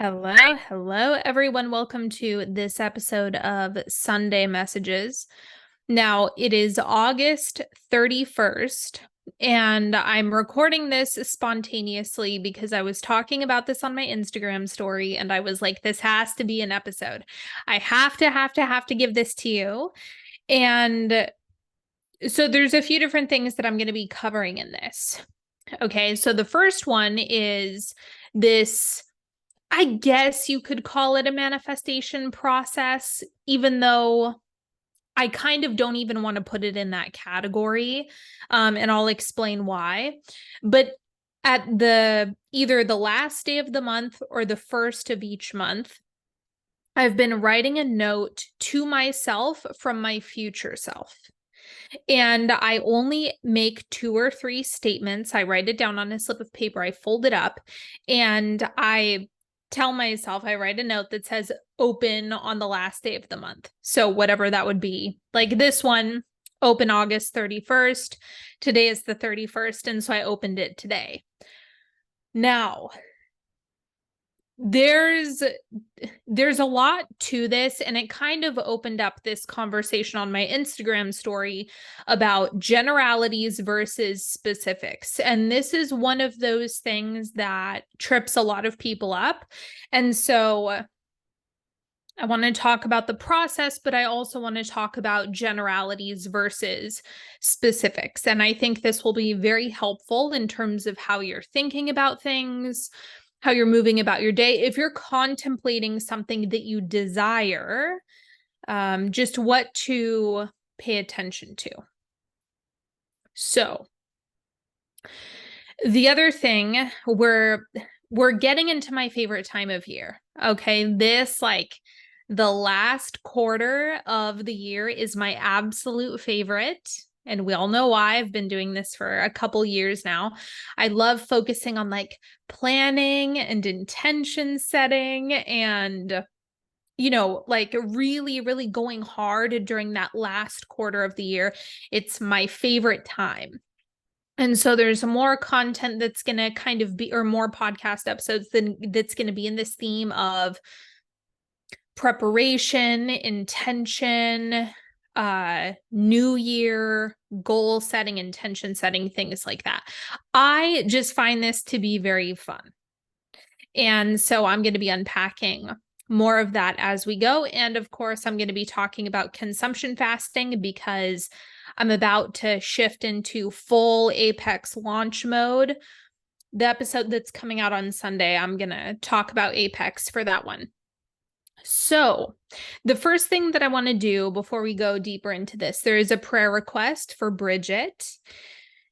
Hello, everyone. Welcome to this episode of Sunday Messages. Now, it is August 31st, and I'm recording this spontaneously because I was talking about this on my Instagram story, and I was like, this has to be an episode. I have to give this to you. And so there's a few different things that I'm going to be covering in this. Okay, so the first one is this. I guess you could call it a manifestation process, even though I kind of don't even want to put it in that category. And I'll explain why. But at either the last day of the month or the first of each month, I've been writing a note to myself from my future self. And I only make 2 or 3 statements. I write it down on a slip of paper, I fold it up, and I tell myself, I write a note that says open on the last day of the month. So whatever that would be. Like this one, open August 31st. Today is the 31st, and so I opened it today. Now, there's a lot to this, and it kind of opened up this conversation on my Instagram story about generalities versus specifics. And this is one of those things that trips a lot of people up. And so I want to talk about the process, but I also want to talk about generalities versus specifics. And I think this will be very helpful in terms of how you're thinking about things, how you're moving about your day. If you're contemplating something that you desire, just what to pay attention to. So the other thing, we're getting into my favorite time of year. Okay. This, like, the last quarter of the year is my absolute favorite. And we all know why. I've been doing this for a couple years now. I love focusing on like planning and intention setting and, like really, really going hard during that last quarter of the year. It's my favorite time. And so there's more content that's going to kind of be, or more podcast episodes that's going to be in this theme of preparation, intention, new year, goal setting, intention setting, things like that. I just find this to be very fun. And so I'm going to be unpacking more of that as we go. And of course, I'm going to be talking about consumption fasting because I'm about to shift into full Apex launch mode. The episode that's coming out on Sunday, I'm going to talk about Apex for that one. So the first thing that I want to do before we go deeper into this, there is a prayer request for Bridget.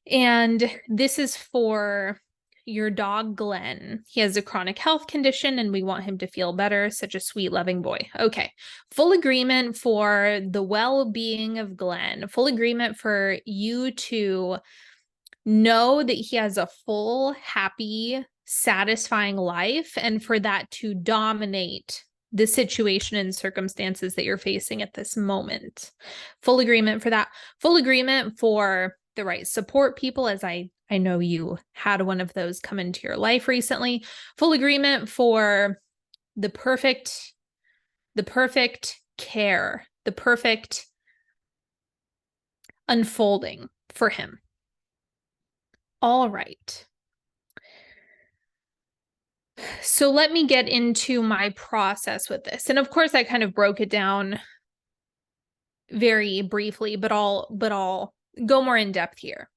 And this is for your dog, Glenn. He has a chronic health condition and we want him to feel better. Such a sweet, loving boy. Okay. Full agreement for the well-being of Glenn. Full agreement for you to know that he has a full, happy, satisfying life and for that to dominate the situation and circumstances that you're facing at this moment. Full agreement for that. Full agreement for the right support people, as I know you had one of those come into your life recently. Full agreement for the perfect care, the perfect unfolding for him. All right. So let me get into my process with this. And of course, I kind of broke it down very briefly, but I'll go more in depth here.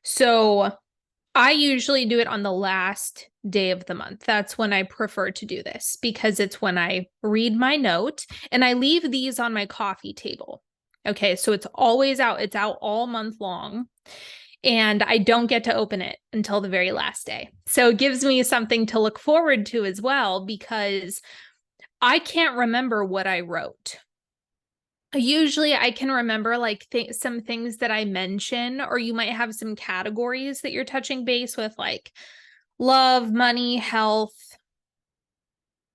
So I usually do it on the last day of the month. That's when I prefer to do this because it's when I read my note and I leave these on my coffee table. Okay, so it's always out. It's out all month long. And I don't get to open it until the very last day. So it gives me something to look forward to as well, because I can't remember what I wrote. Usually I can remember like some things that I mention, or you might have some categories that you're touching base with, like love, money, health,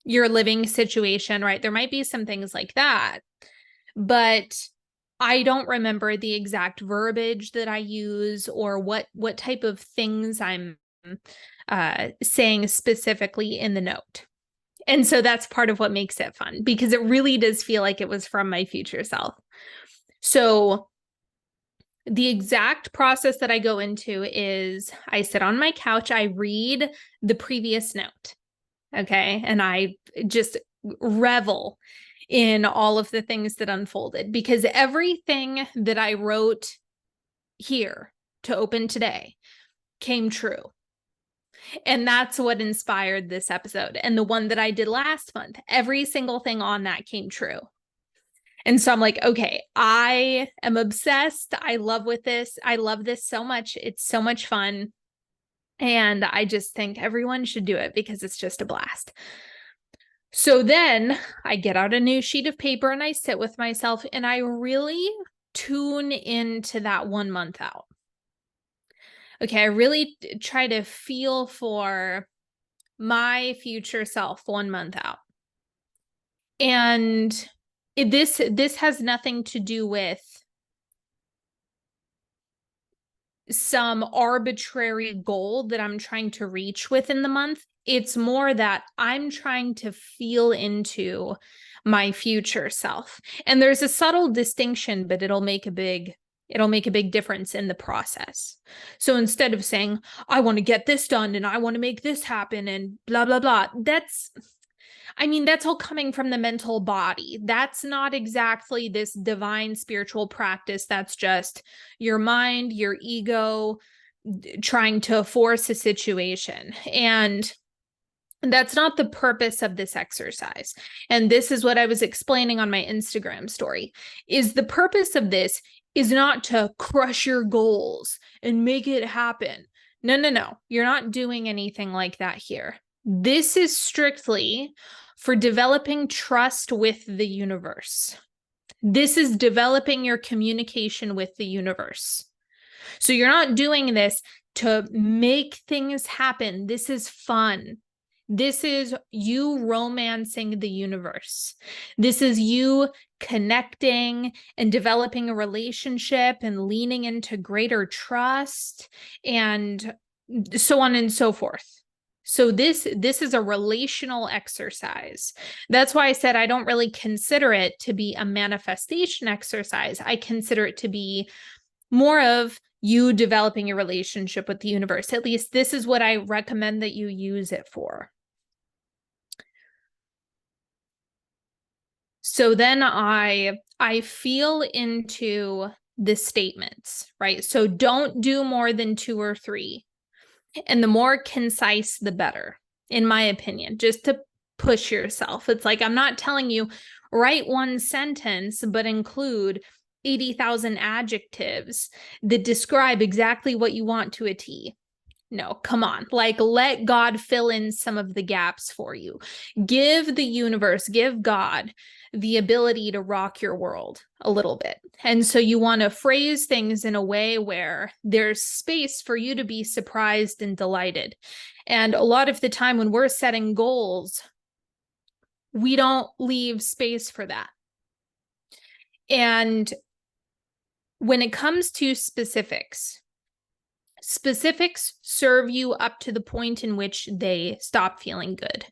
your living situation, right? There might be some things like that, but I don't remember the exact verbiage that I use or what type of things I'm saying specifically in the note. And so that's part of what makes it fun, because it really does feel like it was from my future self. So the exact process that I go into is I sit on my couch, I read the previous note. Okay. And I just revel in all of the things that unfolded, because everything that I wrote here to open today came true. And that's what inspired this episode. And the one that I did last month, every single thing on that came true. And so I'm like, okay, I am obsessed. I love this so much. It's so much fun. And I just think everyone should do it because it's just a blast. So then I get out a new sheet of paper and I sit with myself and I really tune into that 1 month out. Okay, I really try to feel for my future self 1 month out. And this has nothing to do with some arbitrary goal that I'm trying to reach within the month. It's more that I'm trying to feel into my future self. And there's a subtle distinction, but it'll make a big difference in the process. So instead of saying, I want to get this done and I want to make this happen and blah, blah, blah, that's all coming from the mental body. That's not exactly this divine spiritual practice. That's just your mind, your ego trying to force a situation. And that's not the purpose of this exercise. And this is what I was explaining on my Instagram story, is the purpose of this is not to crush your goals and make it happen. No. You're not doing anything like that here. This is strictly for developing trust with the universe. This is developing your communication with the universe. So you're not doing this to make things happen. This is fun. This is you romancing the universe. This is you connecting and developing a relationship and leaning into greater trust and so on and so forth. So this is a relational exercise. That's why I said I don't really consider it to be a manifestation exercise. I consider it to be more of you developing a relationship with the universe. At least this is what I recommend that you use it for. So then I feel into the statements, right? So don't do more than 2 or 3. And the more concise, the better, in my opinion, just to push yourself. It's like, I'm not telling you write 1 sentence, but include 80,000 adjectives that describe exactly what you want to a T. No, come on. Like, let God fill in some of the gaps for you. Give the universe, give God the ability to rock your world a little bit. And so you want to phrase things in a way where there's space for you to be surprised and delighted. And a lot of the time when we're setting goals, we don't leave space for that. And when it comes to specifics serve you up to the point in which they stop feeling good.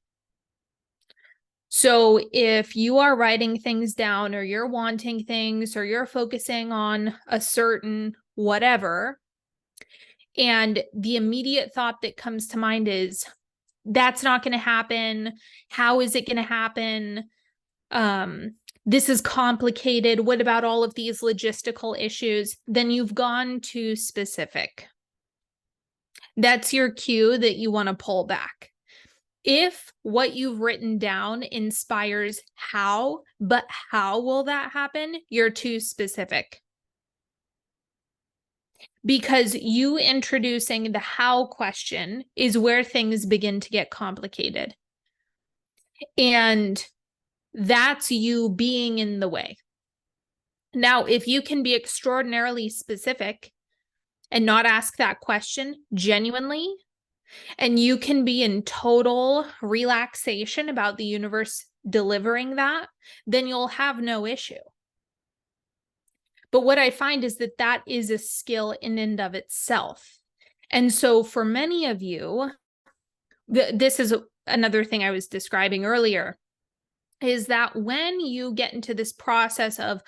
So if you are writing things down or you're wanting things or you're focusing on a certain whatever, and the immediate thought that comes to mind is, that's not going to happen. How is it going to happen? This is complicated. What about all of these logistical issues? Then you've gone too specific. That's your cue that you want to pull back. If what you've written down inspires how, but how will that happen? You're too specific. Because you introducing the how question is where things begin to get complicated. And that's you being in the way. Now, if you can be extraordinarily specific and not ask that question genuinely, and you can be in total relaxation about the universe delivering that, then you'll have no issue. But what I find is that that is a skill in and of itself. And so for many of you, this is another thing I was describing earlier, is that when you get into this process of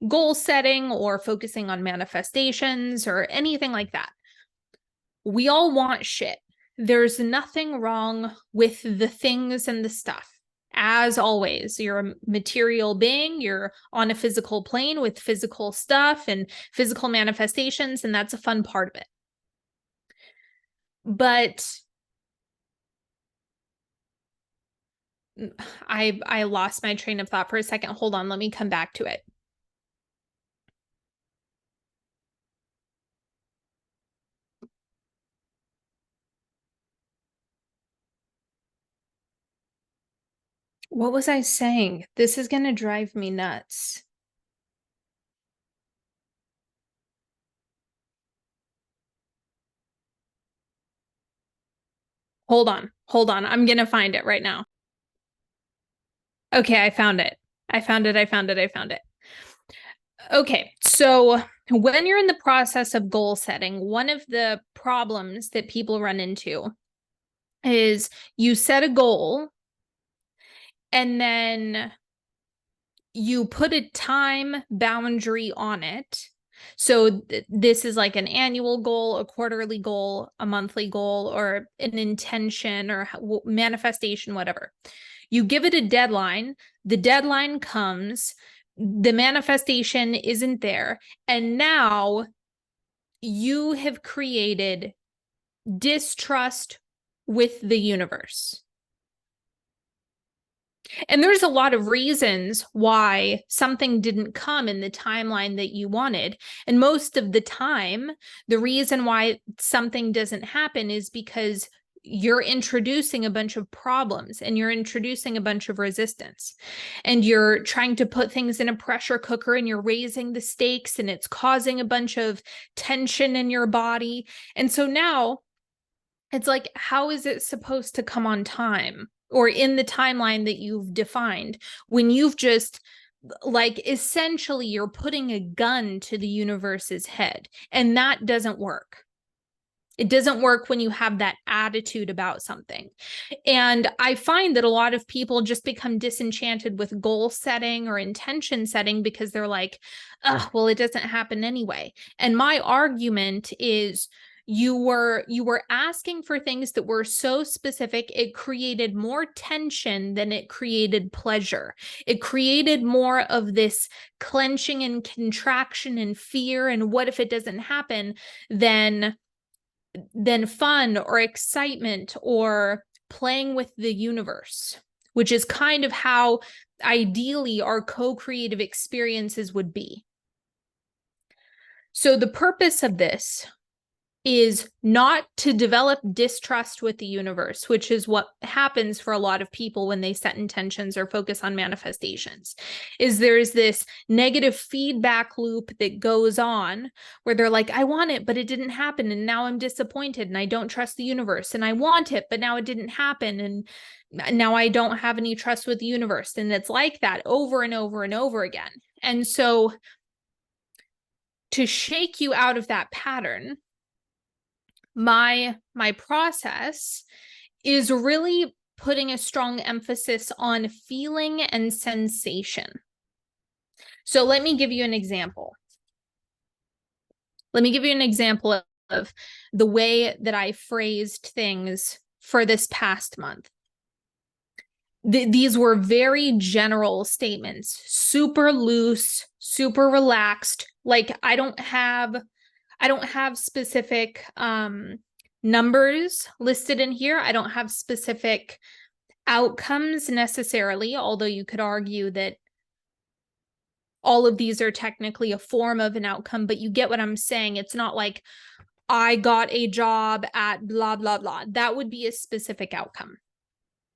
goal setting or focusing on manifestations or anything like that, we all want shit. There's nothing wrong with the things and the stuff. As always, you're a material being, you're on a physical plane with physical stuff and physical manifestations, and that's a fun part of it. But I lost my train of thought for a second. Hold on, let me come back to it. What was I saying? This is going to drive me nuts. Hold on. I'm going to find it right now. Okay, I found it. I found it. Okay, so when you're in the process of goal setting, one of the problems that people run into is you set a goal and then you put a time boundary on it. So this is like an annual goal, a quarterly goal, a monthly goal, or an intention or manifestation, whatever. You give it a deadline, the deadline comes, the manifestation isn't there, and now you have created distrust with the universe. And there's a lot of reasons why something didn't come in the timeline that you wanted. And most of the time, the reason why something doesn't happen is because you're introducing a bunch of problems and you're introducing a bunch of resistance. And you're trying to put things in a pressure cooker and you're raising the stakes and it's causing a bunch of tension in your body. And so now it's like, how is it supposed to come on time? Or in the timeline that you've defined, when you've just, like, essentially you're putting a gun to the universe's head, and that doesn't work. It doesn't work when you have that attitude about something. And I find that a lot of people just become disenchanted with goal setting or intention setting because they're like, oh, well, it doesn't happen anyway. And my argument is, you were asking for things that were so specific, it created more tension than it created pleasure. It created more of this clenching and contraction and fear and what if it doesn't happen than fun or excitement or playing with the universe, which is kind of how ideally our co-creative experiences would be. So the purpose of this is not to develop distrust with the universe, which is what happens for a lot of people when they set intentions or focus on manifestations, is there's this negative feedback loop that goes on where they're like, I want it, but it didn't happen. And now I'm disappointed and I don't trust the universe, and I want it, but now it didn't happen. And now I don't have any trust with the universe. And it's like that over and over and over again. And so to shake you out of that pattern, my process is really putting a strong emphasis on feeling and sensation. So let me give you an example. Let me give you an example of the way that I phrased things for this past month. These were very general statements, super loose, super relaxed. Like I don't have specific numbers listed in here. I don't have specific outcomes necessarily, although you could argue that all of these are technically a form of an outcome, but you get what I'm saying. It's not like I got a job at blah, blah, blah. That would be a specific outcome.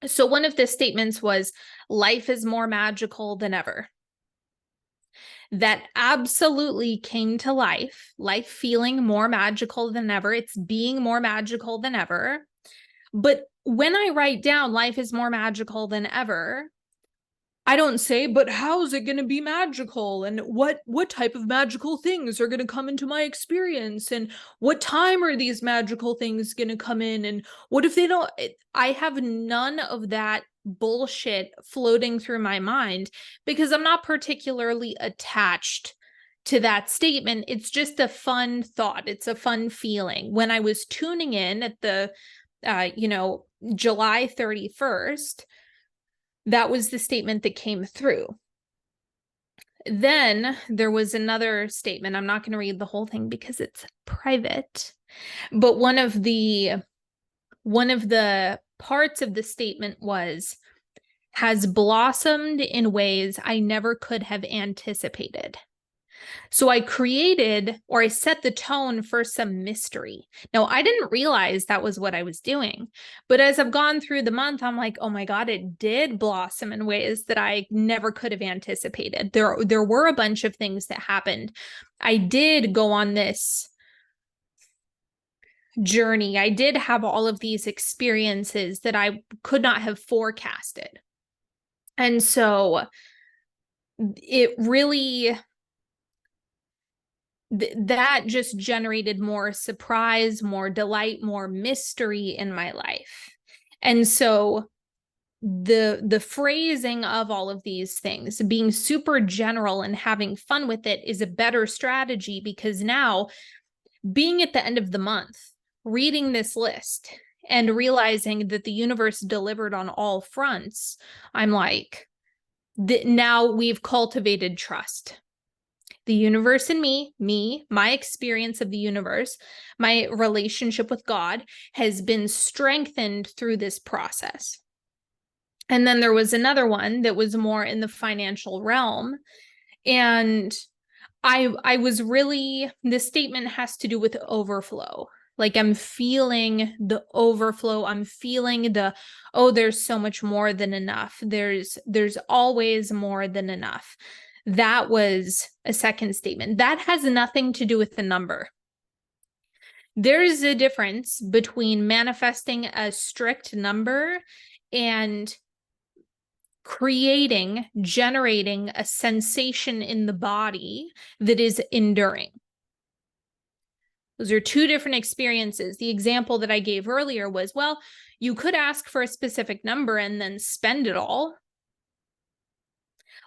So one of the statements was, life is more magical than ever. That absolutely came to life feeling more magical than ever. It's being more magical than ever. But when I write down life is more magical than ever, I don't say, but how's it going to be magical? And what type of magical things are going to come into my experience? And what time are these magical things going to come in? And what if they don't? I have none of that bullshit floating through my mind because I'm not particularly attached to that statement. It's just a fun thought. It's a fun feeling. When I was tuning in at the, July 31st, that was the statement that came through. Then there was another statement. I'm not going to read the whole thing because it's private. But one of the parts of the statement was, has blossomed in ways I never could have anticipated. So I set the tone for some mystery. Now, I didn't realize that was what I was doing. But as I've gone through the month, I'm like, oh my God, it did blossom in ways that I never could have anticipated. There were a bunch of things that happened. I did go on this journey. I did have all of these experiences that I could not have forecasted. And so it really... that just generated more surprise, more delight, more mystery in my life. And so the phrasing of all of these things, being super general and having fun with it, is a better strategy, because now, being at the end of the month, reading this list and realizing that the universe delivered on all fronts, I'm like, now we've cultivated trust. The universe and me, my experience of the universe, my relationship with God has been strengthened through this process. And then there was another one that was more in the financial realm. And I was really, this statement has to do with overflow. Like, I'm feeling the overflow. I'm feeling there's so much more than enough. There's always more than enough. That was a second statement. That has nothing to do with the number. There is a difference between manifesting a strict number and generating a sensation in the body that is enduring. Those are two different experiences. The example that I gave earlier was, well, you could ask for a specific number and then spend it all.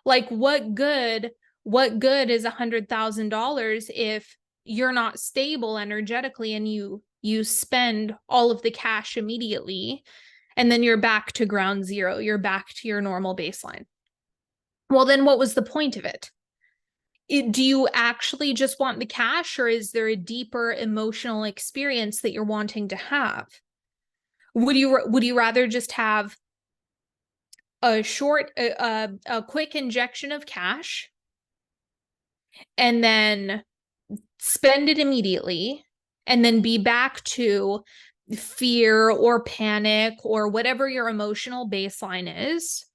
Like, what good is $100,000 if you're not stable energetically and you spend all of the cash immediately, and then you're back to ground zero, you're back to your normal baseline? Well, then what was the point of it? Do you actually just want the cash, or is there a deeper emotional experience that you're wanting to have? Would you rather just have a quick injection of cash and then spend it immediately and then be back to fear or panic or whatever your emotional baseline is?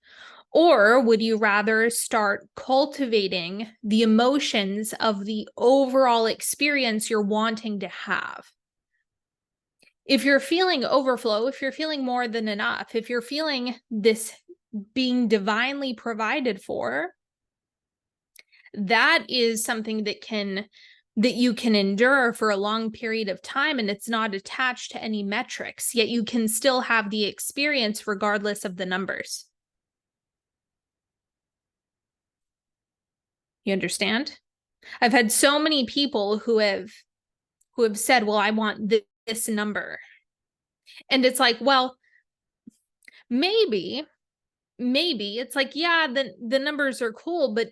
Or would you rather start cultivating the emotions of the overall experience you're wanting to have? If you're feeling overflow, if you're feeling more than enough, if you're feeling this being divinely provided for, that is something that you can endure for a long period of time, and it's not attached to any metrics, yet you can still have the experience regardless of the numbers. You understand? I've had so many people who have said, well, I want this number. And it's like, well, maybe it's like, yeah, the numbers are cool, but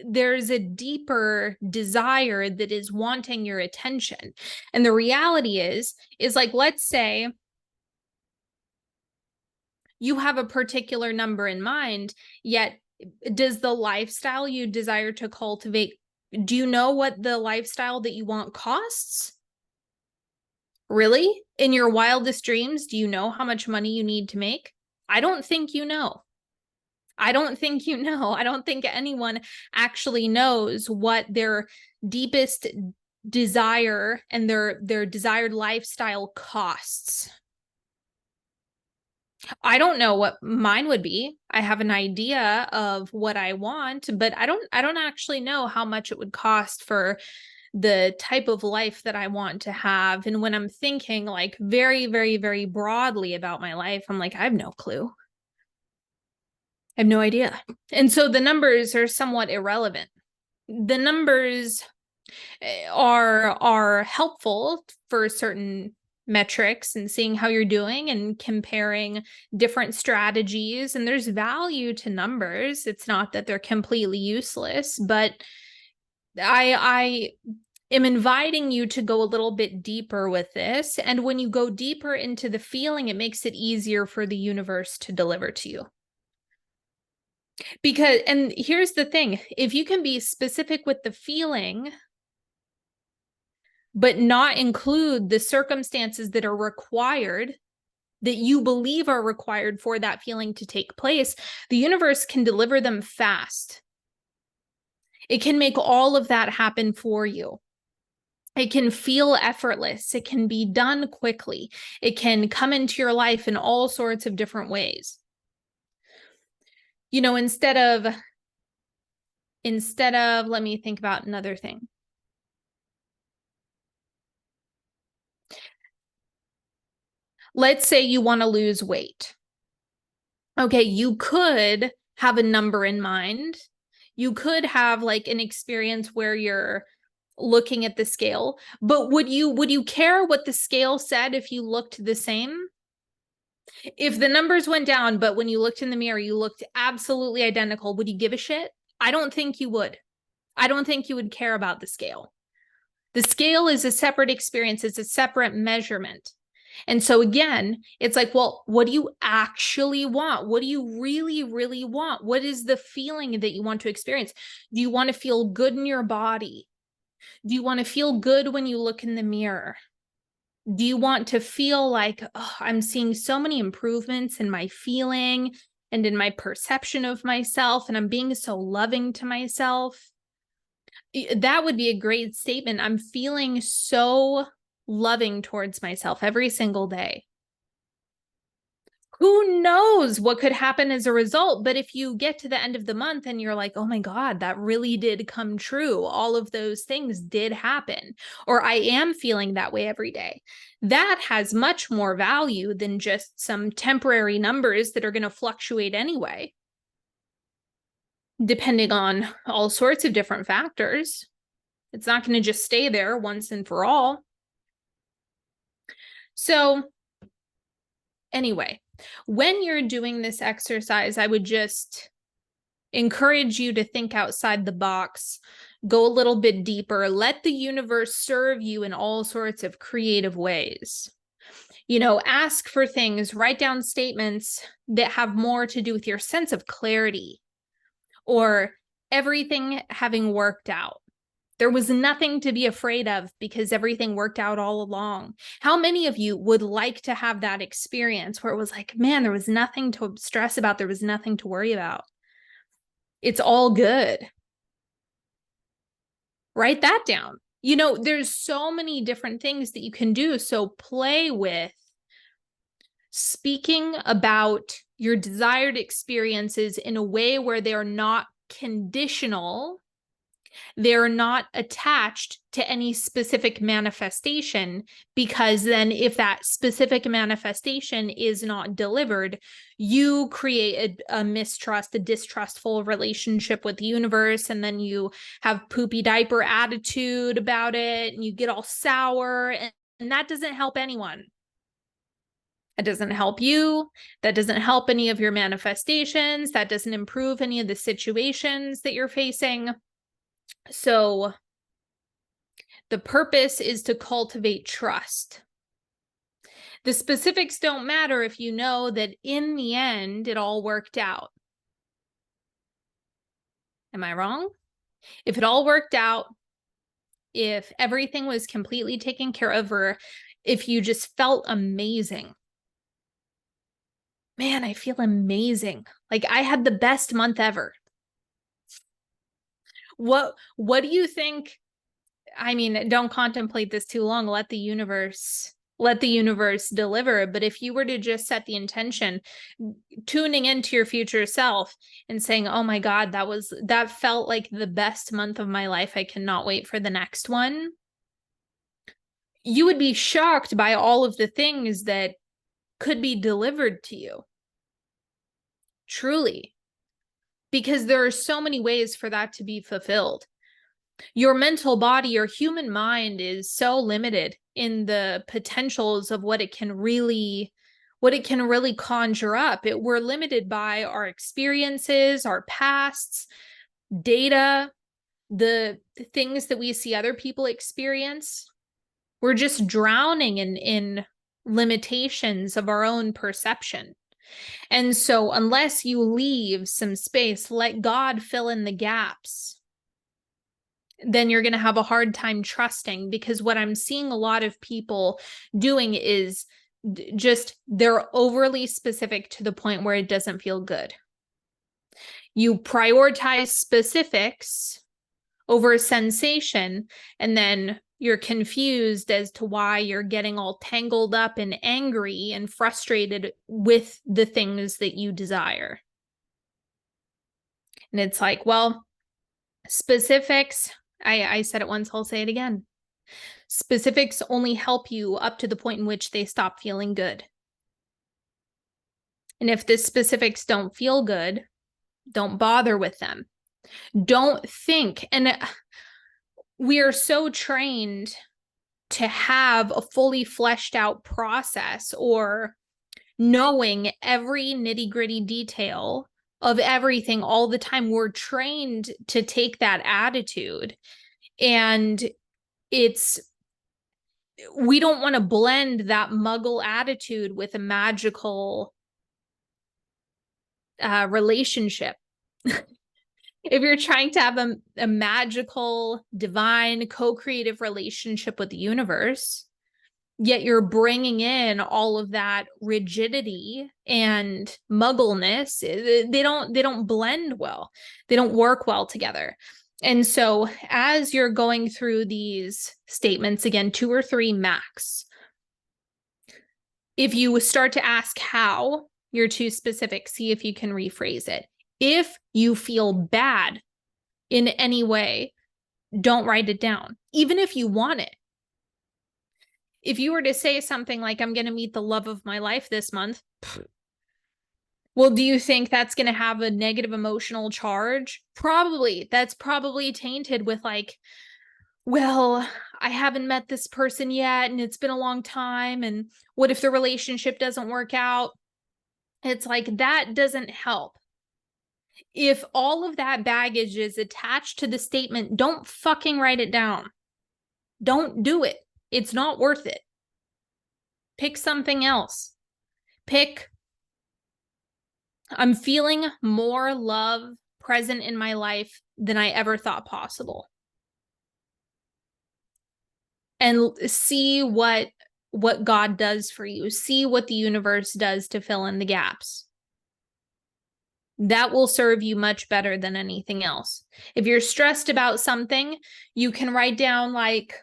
there's a deeper desire that is wanting your attention. And the reality is like, let's say you have a particular number in mind, yet does the lifestyle you desire to cultivate, do you know what the lifestyle that you want costs? Really? In your wildest dreams, do you know how much money you need to make? I don't think you know. I don't think you know. I don't think anyone actually knows what their deepest desire and their desired lifestyle costs. I don't know what mine would be. I have an idea of what I want, but I don't actually know how much it would cost for the type of life that I want to have. And when I'm thinking like very, very, very broadly about my life, I'm like, I have no clue. I have no idea. And so the numbers are somewhat irrelevant. The numbers are helpful for certain metrics and seeing how you're doing and comparing different strategies, and there's value to numbers. It's not that they're completely useless, but I am inviting you to go a little bit deeper with this, and when you go deeper into the feeling, it makes it easier for the universe to deliver to you. Because, and here's the thing, if you can be specific with the feeling but not include the circumstances that are required, that you believe are required for that feeling to take place, the universe can deliver them fast. It can make all of that happen for you. It can feel effortless. It can be done quickly. It can come into your life in all sorts of different ways. You know, instead of, let me think about another thing. Let's say you want to lose weight. Okay, you could have a number in mind. You could have like an experience where you're looking at the scale, but would you care what the scale said if you looked the same? If the numbers went down, but when you looked in the mirror, you looked absolutely identical, would you give a shit? I don't think you would. I don't think you would care about the scale. The scale is a separate experience. It's a separate measurement. And so again, it's like, well, what do you actually want? What do you really, really want? What is the feeling that you want to experience? Do you want to feel good in your body? Do you want to feel good when you look in the mirror? Do you want to feel like, oh, I'm seeing so many improvements in my feeling and in my perception of myself, and I'm being so loving to myself? That would be a great statement. I'm feeling so loving towards myself every single day. Who knows what could happen as a result? But if you get to the end of the month and you're like, oh my God, that really did come true. All of those things did happen. Or I am feeling that way every day. That has much more value than just some temporary numbers that are going to fluctuate anyway, depending on all sorts of different factors. It's not going to just stay there once and for all. So anyway, when you're doing this exercise, I would just encourage you to think outside the box, go a little bit deeper, let the universe serve you in all sorts of creative ways. You know, ask for things, write down statements that have more to do with your sense of clarity or everything having worked out. There was nothing to be afraid of because everything worked out all along. How many of you would like to have that experience where it was like, man, there was nothing to stress about. There was nothing to worry about. It's all good. Write that down. You know, there's so many different things that you can do. So play with speaking about your desired experiences in a way where they are not conditional. They're not attached to any specific manifestation, because then if that specific manifestation is not delivered, you create a mistrust, a distrustful relationship with the universe, and then you have poopy diaper attitude about it, and you get all sour, and that doesn't help anyone. That doesn't help you. That doesn't help any of your manifestations. That doesn't improve any of the situations that you're facing. So the purpose is to cultivate trust. The specifics don't matter if you know that in the end, it all worked out. Am I wrong? If it all worked out, if everything was completely taken care of, or if you just felt amazing. Man, I feel amazing. Like I had the best month ever. What do you think? I mean, don't contemplate this too long. Let the universe let the universe deliver. But if you were to just set the intention, tuning into your future self and saying, oh my God, that felt like the best month of my life. I cannot wait for the next one. You would be shocked by all of the things that could be delivered to you. Truly. Because there are so many ways for that to be fulfilled. Your mental body, your human mind is so limited in the potentials of what it can really conjure up. We're limited by our experiences, our pasts, data, the things that we see other people experience. We're just drowning in limitations of our own perception. And so unless you leave some space, let God fill in the gaps, then you're going to have a hard time trusting, because what I'm seeing a lot of people doing is just they're overly specific to the point where it doesn't feel good. You prioritize specifics over a sensation, and then you're confused as to why you're getting all tangled up and angry and frustrated with the things that you desire. And it's like, well, specifics, I said it once, I'll say it again. Specifics only help you up to the point in which they stop feeling good. And if the specifics don't feel good, don't bother with them. Don't think. And we are so trained to have a fully fleshed out process, or knowing every nitty-gritty detail of everything all the time. We're trained to take that attitude, and we don't want to blend that muggle attitude with a magical relationship. If you're trying to have a magical, divine, co-creative relationship with the universe, yet you're bringing in all of that rigidity and muggleness, they don't blend well. They don't work well together. And so as you're going through these statements, again, 2 or 3 max, if you start to ask how you're too specific, see if you can rephrase it. If you feel bad in any way, don't write it down, even if you want it. If you were to say something like, I'm going to meet the love of my life this month, well, do you think that's going to have a negative emotional charge? Probably. That's probably tainted with like, well, I haven't met this person yet, and it's been a long time, and what if the relationship doesn't work out? It's like, that doesn't help. If all of that baggage is attached to the statement, don't fucking write it down. Don't do it. It's not worth it. Pick something else. I'm feeling more love present in my life than I ever thought possible. And see what God does for you. See what the universe does to fill in the gaps. That will serve you much better than anything else. If you're stressed about something, you can write down like,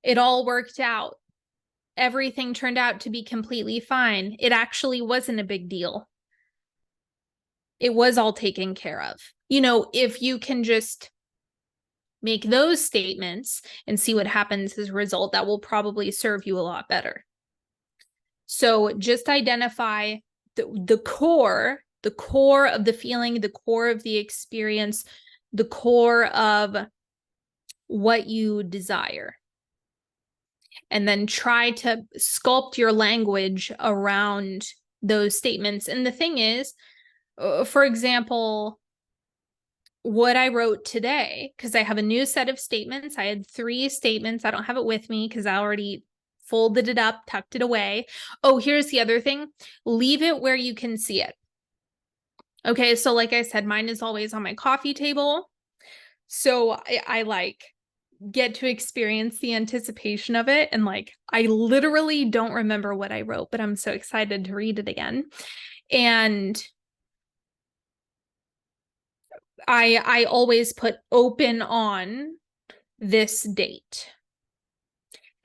it all worked out. Everything turned out to be completely fine. It actually wasn't a big deal. It was all taken care of. You know, if you can just make those statements and see what happens as a result, that will probably serve you a lot better. So just identify the core of the feeling, the core of the experience, the core of what you desire. And then try to sculpt your language around those statements. And the thing is, for example, what I wrote today, because I have a new set of statements. I had 3 statements. I don't have it with me because I already folded it up, tucked it away. Oh, here's the other thing. Leave it where you can see it. Okay, so like I said, mine is always on my coffee table. So I like get to experience the anticipation of it. And like, I literally don't remember what I wrote, but I'm so excited to read it again. And I always put open on this date.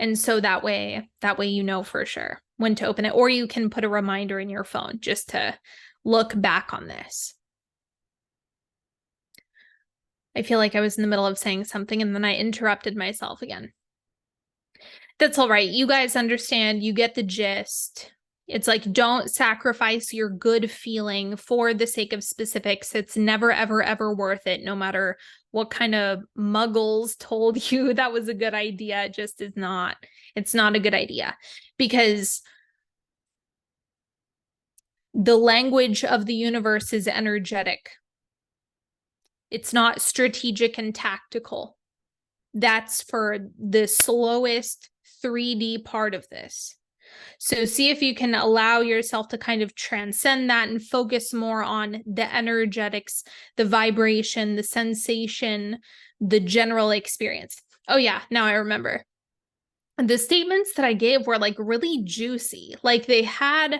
And so that way you know for sure when to open it, or you can put a reminder in your phone just to look back on this. I feel like I was in the middle of saying something and then I interrupted myself again. That's all right. You guys understand, you get the gist. It's like, don't sacrifice your good feeling for the sake of specifics. It's never, ever, ever worth it, no matter what kind of muggles told you that was a good idea. It just is not. It's not a good idea, because the language of the universe is energetic. It's not strategic and tactical. That's for the slowest 3D part of this. So see if you can allow yourself to kind of transcend that and focus more on the energetics, the vibration, the sensation, the general experience. Oh yeah, now I remember. The statements that I gave were like really juicy. Like they had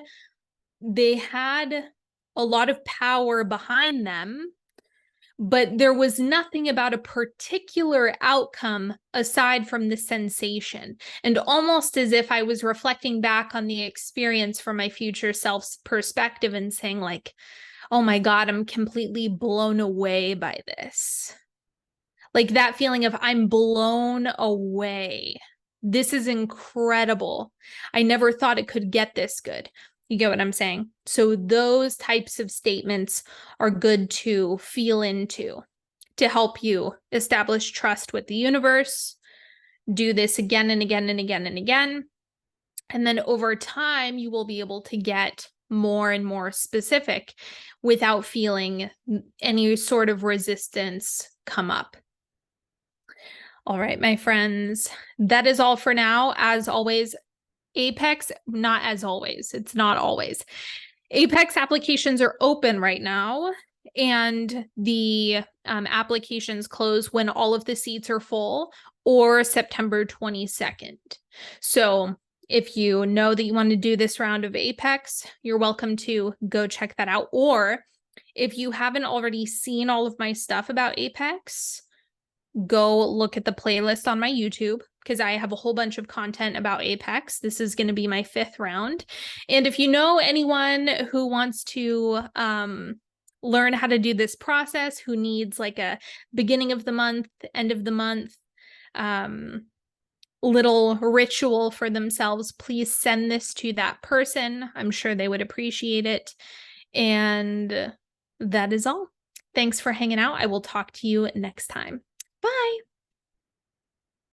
a lot of power behind them, but there was nothing about a particular outcome aside from the sensation. And almost as if I was reflecting back on the experience from my future self's perspective and saying like, oh my God, I'm completely blown away by this. Like that feeling of I'm blown away. This is incredible. I never thought it could get this good. You get what I'm saying? So those types of statements are good to feel into to help you establish trust with the universe. Do this again and again and again and again. And then over time, you will be able to get more and more specific without feeling any sort of resistance come up. All right, my friends, that is all for now. As always, Apex, not as always, it's not always. Apex applications are open right now, and the applications close when all of the seats are full, or September 22nd. So if you know that you want to do this round of Apex, you're welcome to go check that out. Or if you haven't already seen all of my stuff about Apex, go look at the playlist on my YouTube, because I have a whole bunch of content about Apex. This is going to be my 5th round. And if you know anyone who wants to learn how to do this process, who needs like a beginning of the month, end of the month, little ritual for themselves, please send this to that person. I'm sure they would appreciate it. And that is all. Thanks for hanging out. I will talk to you next time. Bye.